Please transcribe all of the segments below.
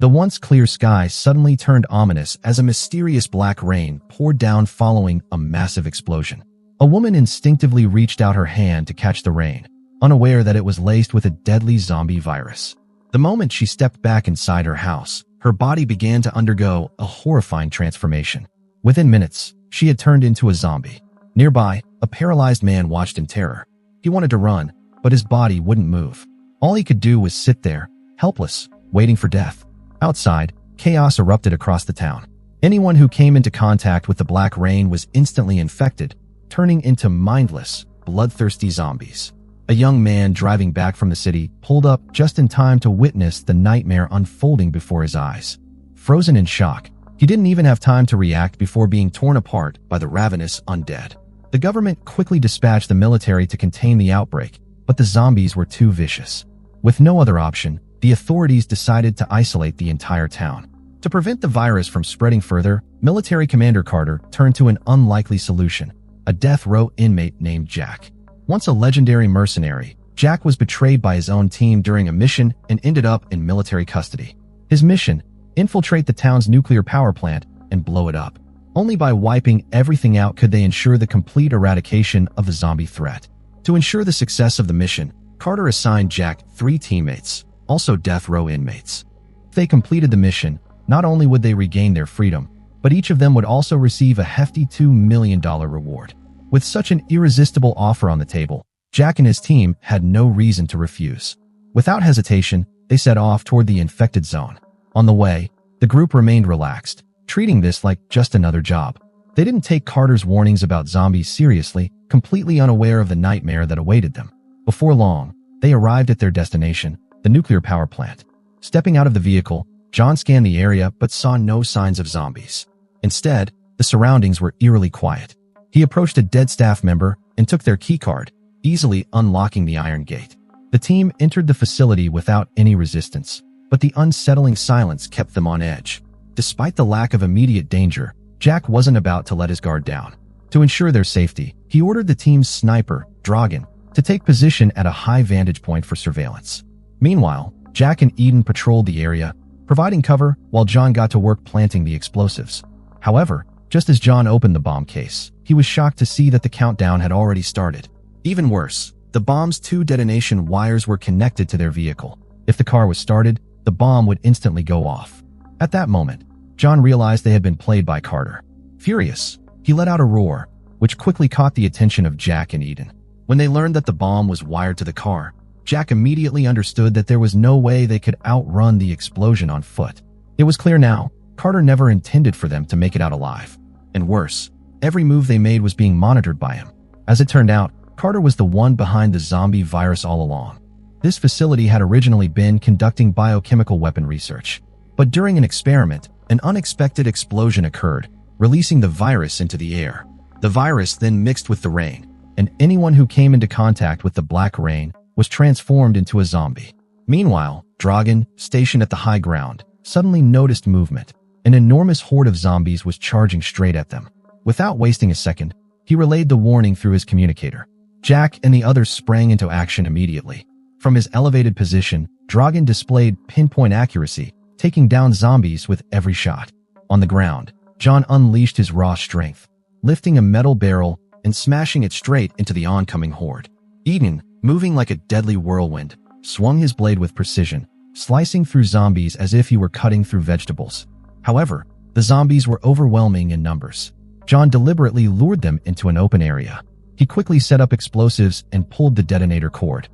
The once clear sky suddenly turned ominous as a mysterious black rain poured down following a massive explosion. A woman instinctively reached out her hand to catch the rain, unaware that it was laced with a deadly zombie virus. The moment she stepped back inside her house, her body began to undergo a horrifying transformation. Within minutes, she had turned into a zombie. Nearby, a paralyzed man watched in terror. He wanted to run, but his body wouldn't move. All he could do was sit there, helpless, waiting for death. Outside, chaos erupted across the town. Anyone who came into contact with the black rain was instantly infected, turning into mindless, bloodthirsty zombies. A young man driving back from the city pulled up just in time to witness the nightmare unfolding before his eyes. Frozen in shock, he didn't even have time to react before being torn apart by the ravenous undead. The government quickly dispatched the military to contain the outbreak, but the zombies were too vicious. With no other option, the authorities decided to isolate the entire town. To prevent the virus from spreading further, Military Commander Carter turned to an unlikely solution: a death row inmate named Jack. Once a legendary mercenary, Jack was betrayed by his own team during a mission and ended up in military custody. His mission: infiltrate the town's nuclear power plant and blow it up. Only by wiping everything out could they ensure the complete eradication of the zombie threat. To ensure the success of the mission, Carter assigned Jack 3 teammates, also death row inmates. If they completed the mission, not only would they regain their freedom, but each of them would also receive a hefty $2 million reward. With such an irresistible offer on the table, Jack and his team had no reason to refuse. Without hesitation, they set off toward the infected zone. On the way, the group remained relaxed, treating this like just another job. They didn't take Carter's warnings about zombies seriously, completely unaware of the nightmare that awaited them. Before long, they arrived at their destination, the nuclear power plant. Stepping out of the vehicle, John scanned the area but saw no signs of zombies. Instead, the surroundings were eerily quiet. He approached a dead staff member and took their keycard, easily unlocking the iron gate. The team entered the facility without any resistance, but the unsettling silence kept them on edge. Despite the lack of immediate danger, Jack wasn't about to let his guard down. To ensure their safety, he ordered the team's sniper, Dragan, to take position at a high vantage point for surveillance. Meanwhile, Jack and Eden patrolled the area, providing cover while John got to work planting the explosives. However, just as John opened the bomb case, he was shocked to see that the countdown had already started. Even worse, the bomb's 2 detonation wires were connected to their vehicle. If the car was started, the bomb would instantly go off. At that moment, John realized they had been played by Carter. Furious, he let out a roar, which quickly caught the attention of Jack and Eden. When they learned that the bomb was wired to the car, Jack immediately understood that there was no way they could outrun the explosion on foot. It was clear now, Carter never intended for them to make it out alive. And worse, every move they made was being monitored by him. As it turned out, Carter was the one behind the zombie virus all along. This facility had originally been conducting biochemical weapon research. But during an experiment, an unexpected explosion occurred, releasing the virus into the air. The virus then mixed with the rain, and anyone who came into contact with the black rain was transformed into a zombie. Meanwhile, Dragan, stationed at the high ground, suddenly noticed movement. An enormous horde of zombies was charging straight at them. Without wasting a second, he relayed the warning through his communicator. Jack and the others sprang into action immediately. From his elevated position, Dragan displayed pinpoint accuracy, taking down zombies with every shot. On the ground, John unleashed his raw strength, lifting a metal barrel and smashing it straight into the oncoming horde. Eden, moving like a deadly whirlwind, swung his blade with precision, slicing through zombies as if he were cutting through vegetables. However, the zombies were overwhelming in numbers. John deliberately lured them into an open area. He quickly set up explosives and pulled the detonator cord.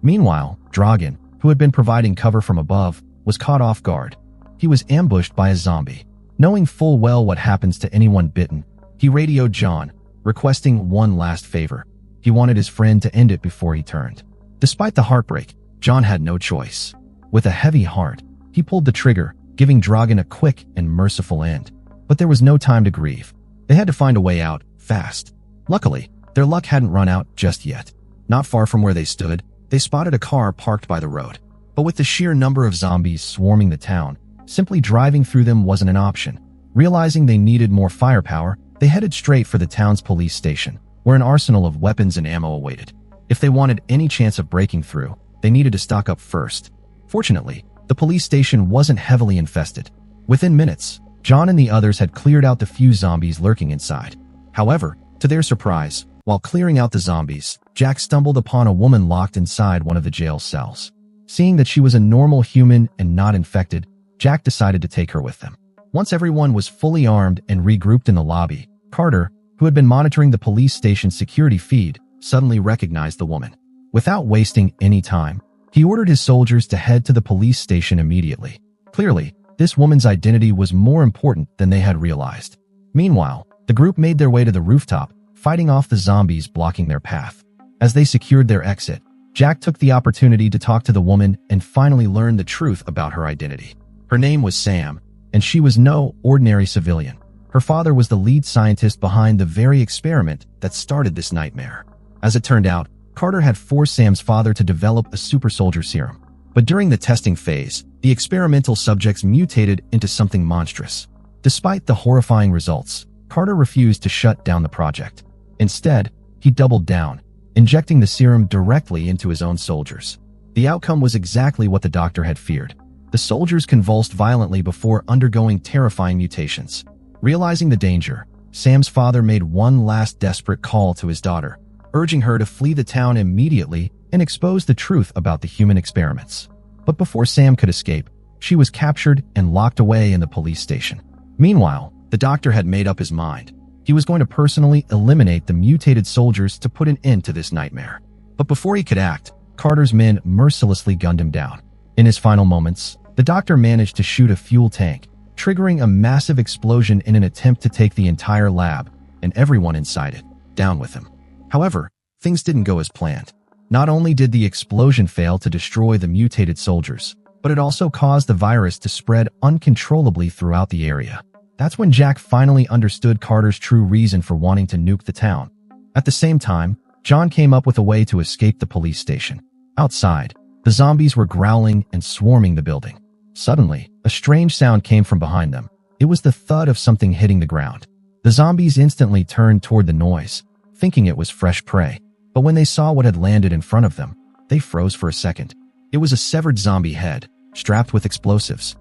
Meanwhile, Dragan, who had been providing cover from above, was caught off guard. He was ambushed by a zombie. Knowing full well what happens to anyone bitten, he radioed John, requesting one last favor. He wanted his friend to end it before he turned. Despite the heartbreak, John had no choice. With a heavy heart, he pulled the trigger, giving Dragan a quick and merciful end. But there was no time to grieve. They had to find a way out, fast. Luckily, their luck hadn't run out just yet. Not far from where they stood, they spotted a car parked by the road. But with the sheer number of zombies swarming the town, simply driving through them wasn't an option. Realizing they needed more firepower, they headed straight for the town's police station, where an arsenal of weapons and ammo awaited. If they wanted any chance of breaking through, they needed to stock up first. Fortunately, the police station wasn't heavily infested. Within minutes, John and the others had cleared out the few zombies lurking inside. However, to their surprise, while clearing out the zombies, Jack stumbled upon a woman locked inside one of the jail cells. Seeing that she was a normal human and not infected, Jack decided to take her with them. Once everyone was fully armed and regrouped in the lobby, Carter, who had been monitoring the police station's security feed, suddenly recognized the woman. Without wasting any time, he ordered his soldiers to head to the police station immediately. Clearly, this woman's identity was more important than they had realized. Meanwhile, the group made their way to the rooftop, fighting off the zombies blocking their path. As they secured their exit, Jack took the opportunity to talk to the woman and finally learn the truth about her identity. Her name was Sam, and she was no ordinary civilian. Her father was the lead scientist behind the very experiment that started this nightmare. As it turned out, Carter had forced Sam's father to develop a super soldier serum. But during the testing phase, the experimental subjects mutated into something monstrous. Despite the horrifying results, Carter refused to shut down the project. Instead, he doubled down, injecting the serum directly into his own soldiers. The outcome was exactly what the doctor had feared. The soldiers convulsed violently before undergoing terrifying mutations. Realizing the danger, Sam's father made one last desperate call to his daughter, urging her to flee the town immediately and expose the truth about the human experiments. But before Sam could escape, she was captured and locked away in the police station. Meanwhile, the doctor had made up his mind. He was going to personally eliminate the mutated soldiers to put an end to this nightmare. But before he could act, Carter's men mercilessly gunned him down. In his final moments, the doctor managed to shoot a fuel tank, triggering a massive explosion in an attempt to take the entire lab, and everyone inside it, down with him. However, things didn't go as planned. Not only did the explosion fail to destroy the mutated soldiers, but it also caused the virus to spread uncontrollably throughout the area. That's when Jack finally understood Carter's true reason for wanting to nuke the town. At the same time, John came up with a way to escape the police station. Outside, the zombies were growling and swarming the building. Suddenly, a strange sound came from behind them. It was the thud of something hitting the ground. The zombies instantly turned toward the noise, thinking it was fresh prey. But when they saw what had landed in front of them, they froze for a second. It was a severed zombie head, strapped with explosives.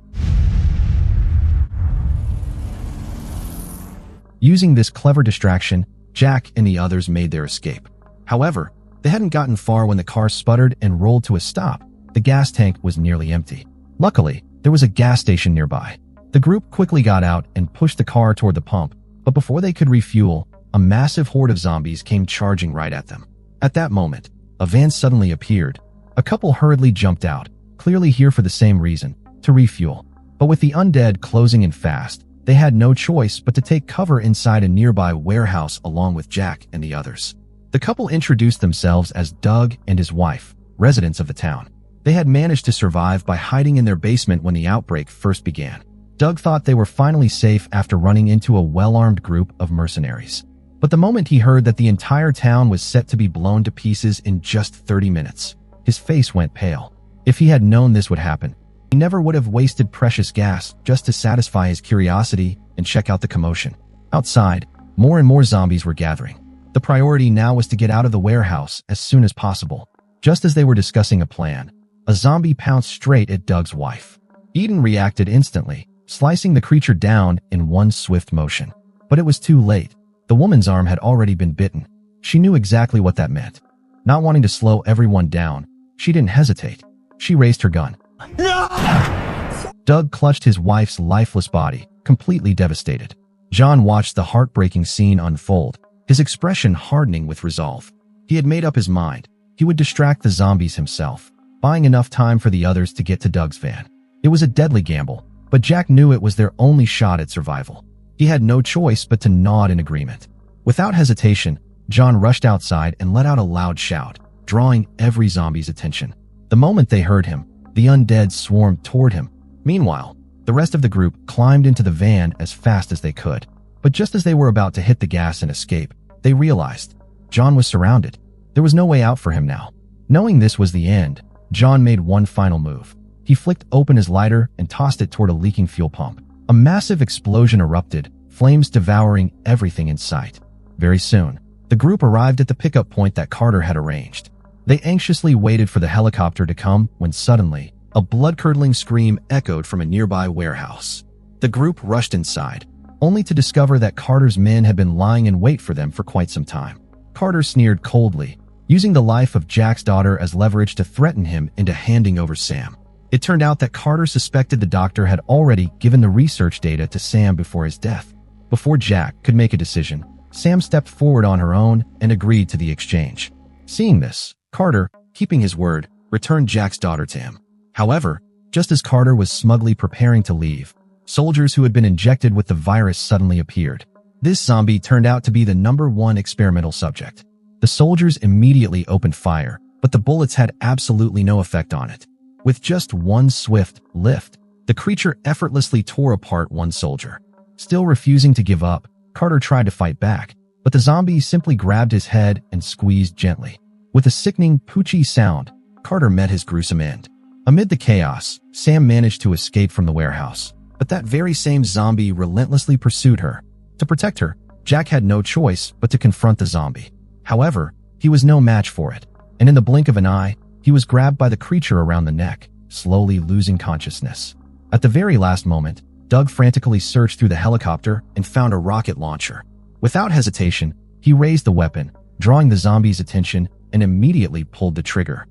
Using this clever distraction, Jack and the others made their escape. However, they hadn't gotten far when the car sputtered and rolled to a stop. The gas tank was nearly empty. Luckily, there was a gas station nearby. The group quickly got out and pushed the car toward the pump, but before they could refuel, a massive horde of zombies came charging right at them. At that moment, a van suddenly appeared. A couple hurriedly jumped out, clearly here for the same reason, to refuel. But with the undead closing in fast, they had no choice but to take cover inside a nearby warehouse along with Jack and the others. The couple introduced themselves as Doug and his wife, residents of the town. They had managed to survive by hiding in their basement when the outbreak first began. Doug thought they were finally safe after running into a well-armed group of mercenaries. But the moment he heard that the entire town was set to be blown to pieces in just 30 minutes, his face went pale. If he had known this would happen, he never would have wasted precious gas just to satisfy his curiosity and check out the commotion. Outside, more and more zombies were gathering. The priority now was to get out of the warehouse as soon as possible. Just as they were discussing a plan, a zombie pounced straight at Doug's wife. Eden reacted instantly, slicing the creature down in one swift motion. But it was too late. The woman's arm had already been bitten. She knew exactly what that meant. Not wanting to slow everyone down, she didn't hesitate. She raised her gun. No! Doug clutched his wife's lifeless body, completely devastated. John watched the heartbreaking scene unfold, his expression hardening with resolve. He had made up his mind. He would distract the zombies himself, buying enough time for the others to get to Doug's van. It was a deadly gamble, but Jack knew it was their only shot at survival. He had no choice but to nod in agreement. Without hesitation, John rushed outside and let out a loud shout, drawing every zombie's attention. The moment they heard him, the undead swarmed toward him. Meanwhile, the rest of the group climbed into the van as fast as they could. But just as they were about to hit the gas and escape, they realized John was surrounded. There was no way out for him now. Knowing this was the end, John made one final move. He flicked open his lighter and tossed it toward a leaking fuel pump. A massive explosion erupted, flames devouring everything in sight. Very soon, the group arrived at the pickup point that Carter had arranged. They anxiously waited for the helicopter to come when suddenly, a blood-curdling scream echoed from a nearby warehouse. The group rushed inside, only to discover that Carter's men had been lying in wait for them for quite some time. Carter sneered coldly, using the life of Jack's daughter as leverage to threaten him into handing over Sam. It turned out that Carter suspected the doctor had already given the research data to Sam before his death. Before Jack could make a decision, Sam stepped forward on her own and agreed to the exchange. Seeing this, Carter, keeping his word, returned Jack's daughter to him. However, just as Carter was smugly preparing to leave, soldiers who had been injected with the virus suddenly appeared. This zombie turned out to be the #1 experimental subject. The soldiers immediately opened fire, but the bullets had absolutely no effect on it. With just one swift lift, the creature effortlessly tore apart one soldier. Still refusing to give up, Carter tried to fight back, but the zombie simply grabbed his head and squeezed gently. With a sickening poochie sound, Carter met his gruesome end. Amid the chaos, Sam managed to escape from the warehouse, but that very same zombie relentlessly pursued her. To protect her, Jack had no choice but to confront the zombie. However, he was no match for it, and in the blink of an eye, he was grabbed by the creature around the neck, slowly losing consciousness. At the very last moment, Doug frantically searched through the helicopter and found a rocket launcher. Without hesitation, he raised the weapon, drawing the zombie's attention, and immediately pulled the trigger.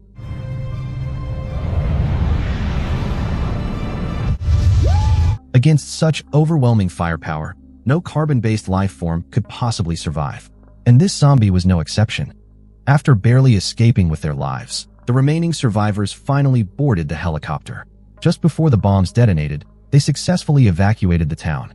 Against such overwhelming firepower, no carbon-based life form could possibly survive. And this zombie was no exception. After barely escaping with their lives, the remaining survivors finally boarded the helicopter. Just before the bombs detonated, they successfully evacuated the town.